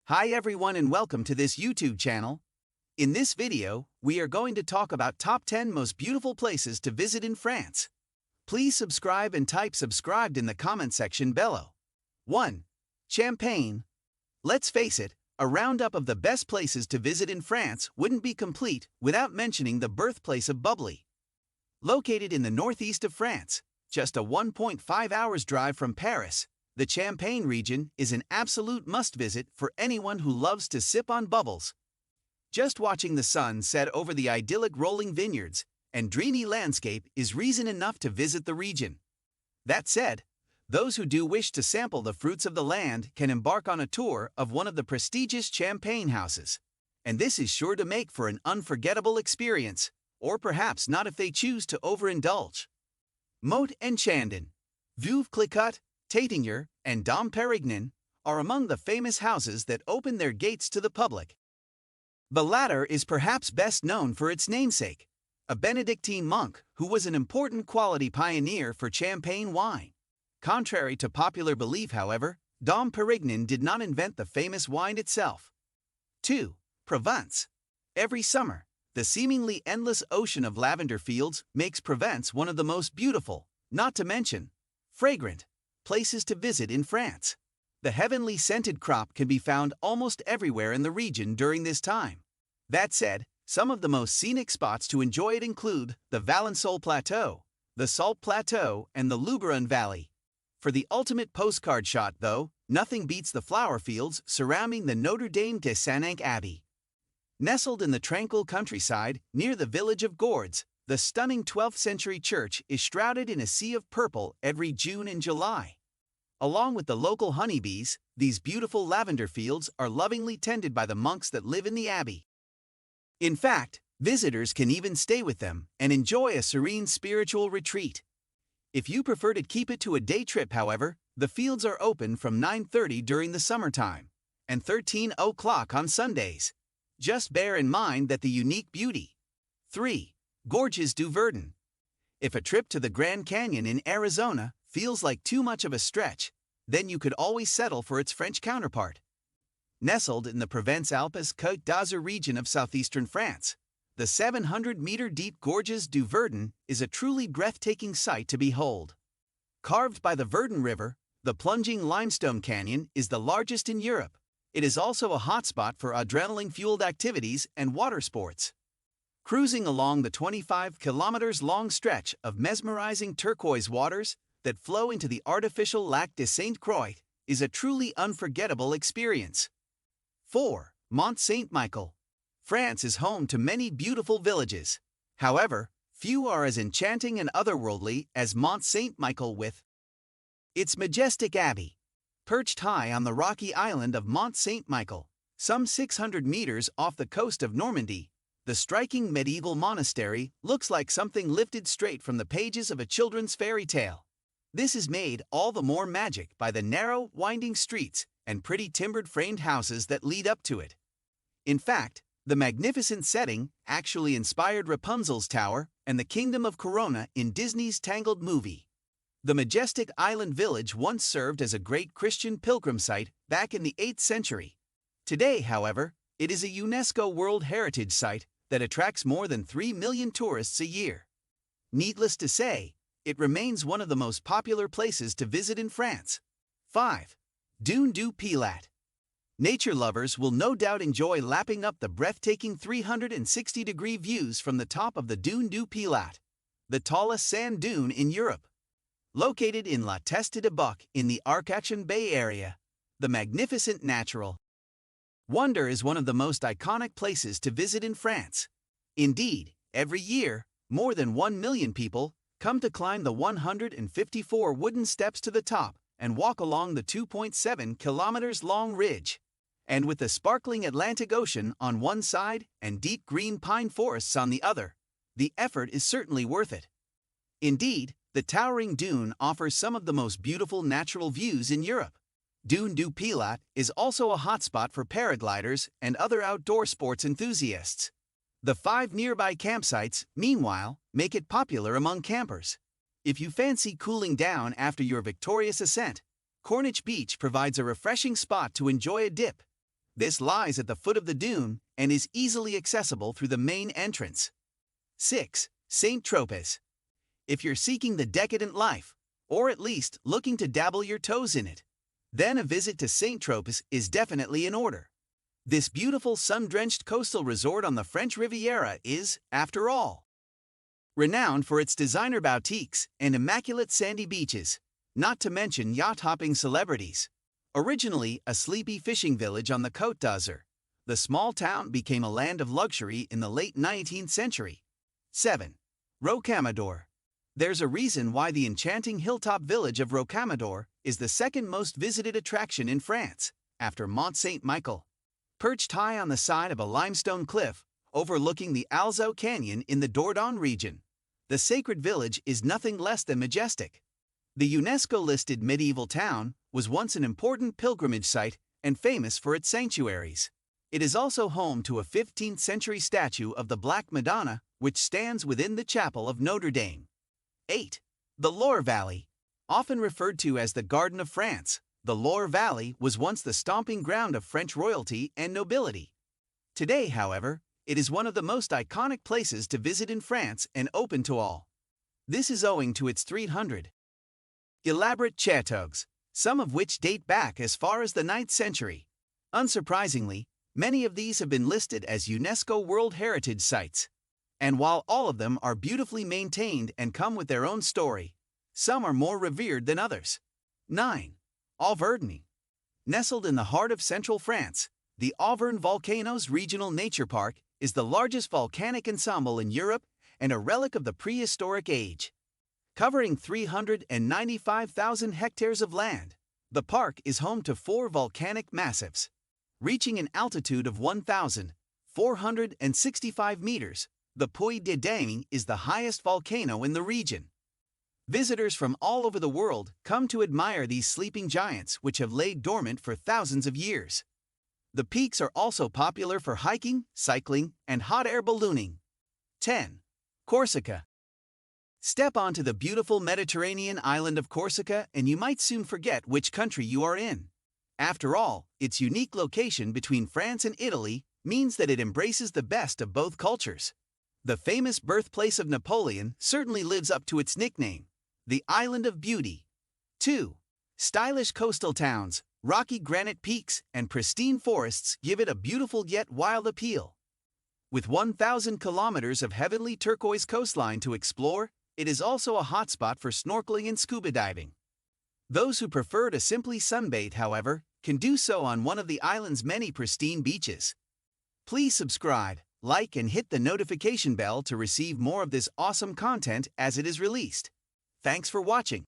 Hi everyone and welcome to this YouTube channel. In this video, we are going to talk about top 10 most beautiful places to visit in France. Please subscribe and type subscribed in the comment section below. 1. Champagne. Let's face it, a roundup of the best places to visit in France wouldn't be complete without mentioning the birthplace of bubbly. Located in the northeast of France, just a 1.5 hours drive from Paris, the Champagne region is an absolute must-visit for anyone who loves to sip on bubbles. Just watching the sun set over the idyllic rolling vineyards and dreamy landscape is reason enough to visit the region. That said, those who do wish to sample the fruits of the land can embark on a tour of one of the prestigious champagne houses. And this is sure to make for an unforgettable experience, or perhaps not if they choose to overindulge. Moët and Chandon, Veuve Clicquot, Taittinger, and Dom Pérignon are among the famous houses that open their gates to the public. The latter is perhaps best known for its namesake, a Benedictine monk who was an important quality pioneer for champagne wine. Contrary to popular belief, however, Dom Pérignon did not invent the famous wine itself. 2. Provence. Every summer, the seemingly endless ocean of lavender fields makes Provence one of the most beautiful, not to mention fragrant, places to visit in France. The heavenly scented crop can be found almost everywhere in the region during this time. That said, some of the most scenic spots to enjoy it include the Valensole Plateau, the Salt Plateau, and the Luberon Valley. For the ultimate postcard shot, though, nothing beats the flower fields surrounding the Notre Dame de Saint-Anc Abbey. Nestled in the tranquil countryside near the village of Gourds, the stunning 12th century church is shrouded in a sea of purple every June and July. Along with the local honeybees, these beautiful lavender fields are lovingly tended by the monks that live in the abbey. In fact, visitors can even stay with them and enjoy a serene spiritual retreat. If you prefer to keep it to a day trip, however, the fields are open from 9:30 during the summertime and 13 o'clock on Sundays. Just bear in mind that the unique beauty. 3. Gorges du Verdon. If a trip to the Grand Canyon in Arizona feels like too much of a stretch, then you could always settle for its French counterpart. Nestled in the Provence-Alpes Côte d'Azur region of southeastern France, the 700-meter-deep Gorges du Verdon is a truly breathtaking sight to behold. Carved by the Verdon River, the plunging limestone canyon is the largest in Europe. It is also a hotspot for adrenaline-fueled activities and water sports. Cruising along the 25-kilometers-long stretch of mesmerizing turquoise waters that flow into the artificial Lac de Sainte-Croix is a truly unforgettable experience. 4. Mont Saint-Michel. France is home to many beautiful villages. However, few are as enchanting and otherworldly as Mont Saint-Michel with its majestic abbey. Perched high on the rocky island of Mont Saint-Michel, some 600 meters off the coast of Normandy, the striking medieval monastery looks like something lifted straight from the pages of a children's fairy tale. This is made all the more magic by the narrow, winding streets and pretty timbered framed houses that lead up to it. In fact, the magnificent setting actually inspired Rapunzel's Tower and the Kingdom of Corona in Disney's Tangled movie. The majestic island village once served as a great Christian pilgrim site back in the 8th century. Today, however, it is a UNESCO World Heritage Site that attracts more than 3 million tourists a year. Needless to say, it remains one of the most popular places to visit in France. 5. Dune du Pilat. Nature lovers will no doubt enjoy lapping up the breathtaking 360-degree views from the top of the Dune du Pilat, the tallest sand dune in Europe. Located in La Teste de Buc in the Arcachon Bay area, the magnificent natural wonder is one of the most iconic places to visit in France. Indeed, every year, more than 1 million people come to climb the 154 wooden steps to the top and walk along the 2.7 kilometers long ridge. And with the sparkling Atlantic Ocean on one side and deep green pine forests on the other, the effort is certainly worth it. Indeed, the towering dune offers some of the most beautiful natural views in Europe. Dune du Pilat is also a hotspot for paragliders and other outdoor sports enthusiasts. The 5 nearby campsites, meanwhile, make it popular among campers. If you fancy cooling down after your victorious ascent, Corniche Beach provides a refreshing spot to enjoy a dip. This lies at the foot of the dune and is easily accessible through the main entrance. 6. St. Tropez. If you're seeking the decadent life, or at least looking to dabble your toes in it, then a visit to St. Tropez is definitely in order. This beautiful sun-drenched coastal resort on the French Riviera is, after all, renowned for its designer boutiques and immaculate sandy beaches, not to mention yacht-hopping celebrities. Originally a sleepy fishing village on the Côte d'Azur, the small town became a land of luxury in the late 19th century. 7. Rocamadour. There's a reason why the enchanting hilltop village of Rocamadour is the second most visited attraction in France, after Mont Saint-Michel. Perched high on the side of a limestone cliff, overlooking the Alzou Canyon in the Dordogne region, the sacred village is nothing less than majestic. The UNESCO-listed medieval town was once an important pilgrimage site and famous for its sanctuaries. It is also home to a 15th-century statue of the Black Madonna, which stands within the chapel of Notre Dame. 8. The Loire Valley. Often referred to as the Garden of France, the Loire Valley was once the stomping ground of French royalty and nobility. Today, however, it is one of the most iconic places to visit in France and open to all. This is owing to its 300 elaborate chateaux, some of which date back as far as the 9th century. Unsurprisingly, many of these have been listed as UNESCO World Heritage Sites. And while all of them are beautifully maintained and come with their own story, some are more revered than others. 9. Auvergne. Nestled in the heart of central France, the Auvergne Volcanoes Regional Nature Park is the largest volcanic ensemble in Europe and a relic of the prehistoric age. Covering 395,000 hectares of land, the park is home to 4 volcanic massifs. Reaching an altitude of 1,465 meters, the Puy de Dôme is the highest volcano in the region. Visitors from all over the world come to admire these sleeping giants which have laid dormant for thousands of years. The peaks are also popular for hiking, cycling, and hot air ballooning. 10. Corsica. Step onto the beautiful Mediterranean island of Corsica and you might soon forget which country you are in. After all, its unique location between France and Italy means that it embraces the best of both cultures. The famous birthplace of Napoleon certainly lives up to its nickname, the Island of Beauty. 2. Stylish coastal towns, rocky granite peaks, and pristine forests give it a beautiful yet wild appeal. With 1,000 kilometers of heavenly turquoise coastline to explore, it is also a hotspot for snorkeling and scuba diving. Those who prefer to simply sunbathe, however, can do so on one of the island's many pristine beaches. Please subscribe, like, and hit the notification bell to receive more of this awesome content as it is released. Thanks for watching.